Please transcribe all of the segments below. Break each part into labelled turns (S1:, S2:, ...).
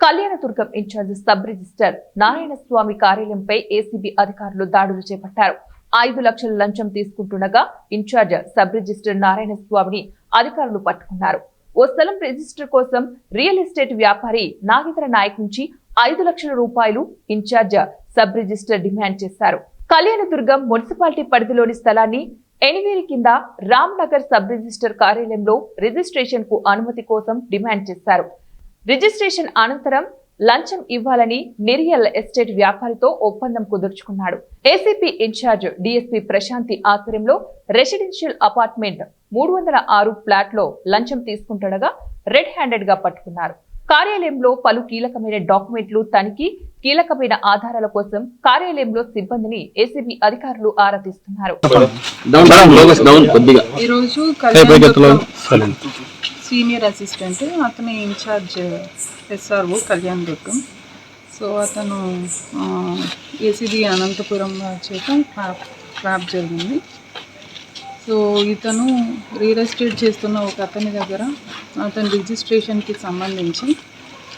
S1: Kalyandurg incharge sub registrar Narayanaswamy కార్యాలయంపై ACB అధికారులు దాడులు చేపట్టారు. 5 లక్షల లంచం తీసుకుంటుండగా ఇన్ఛార్జ్ సబ్ రిజిస్టర్ నారాయణస్వామిని అధికారులు పట్టుకున్నారు. ఓ స్థలం రిజిస్టర్ కోసం రియల్ ఎస్టేట్ వ్యాపారి నాగేంద్ర నాయక్ నుంచి 5 లక్షల రూపాయలు ఇన్ఛార్జ్ సబ్ రిజిస్టర్ డిమాండ్ చేశారు. కళ్యాణదుర్గం మున్సిపాలిటీ పరిధిలోని స్థలాన్ని ఎనివేరి కింద రామ్నగర్ సబ్ రిజిస్టర్ కార్యాలయంలో రిజిస్ట్రేషన్ కు అనుమతి కోసం డిమాండ్ చేశారు. రిజిస్ట్రేషన్ అనంతరం లంచం ఇవ్వాలని రియల్ ఎస్టేట్ వ్యాపారితో ఒప్పందం కుదుర్చుకున్నాడు. ఏసీపీ ఇన్ఛార్జ్ డీఎస్పీ ప్రశాంతి ఆధ్వర్యంలో రెసిడెన్షియల్ అపార్ట్మెంట్ 306 ఫ్లాట్ లో లంచం తీసుకుంటుండగా రెడ్ హ్యాండెడ్ గా పట్టుకున్నారు. కార్యాలయంలో పలు కీలకమైన డాక్యుమెంట్లు తనిఖీ, కీలకమైన ఆధారాల కోసం కార్యాలయంలో సిబ్బందిని ఏసీబీ అధికారులు ఆరా తీస్తున్నారు.
S2: సీనియర్ అసిస్టెంట్ అతని ఇన్ఛార్జ్ ఎస్ఆర్ఓ కళ్యాణదుర్గం. సో అతను ఏసీబీ అనంతపురం చేత ట్రాప్ జరిగింది. సో ఇతను రియల్ ఎస్టేట్ చేస్తున్న ఒక అతని దగ్గర అతని రిజిస్ట్రేషన్కి సంబంధించి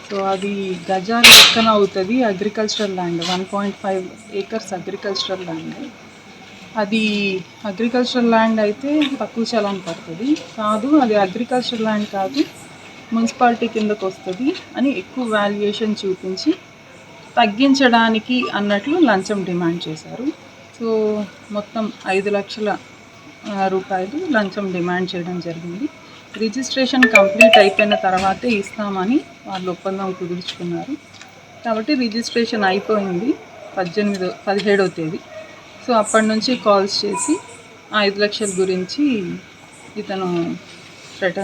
S2: సో అది గజాల లెక్కన అవుతుంది. Agricultural land 1.5 acres agricultural land. అది అగ్రికల్చరల్ ల్యాండ్ అయితే తక్కువ చలాన్ పడుతుంది కాదు, అది అగ్రికల్చరల్ ల్యాండ్ కాదు, మున్సిపాలిటీ కిందకు వస్తుంది అని ఎక్కువ వాల్యుయేషన్ చూపించి తగ్గించడానికి అన్నట్లు లంచం డిమాండ్ చేశారు. సో మొత్తం 5 లక్షల రూపాయలు లంచం డిమాండ్ చేయడం జరిగింది. రిజిస్ట్రేషన్ కంప్లీట్ అయిపోయిన తర్వాతే ఇస్తామని వాళ్ళు ఒప్పందం కుదుర్చుకున్నారు. కాబట్టి రిజిస్ట్రేషన్ అయిపోయింది 17వ తేదీ. సో అప్పటి నుంచి కాల్స్ చేసి 5 లక్షల గురించి ఇతను రిటర్న్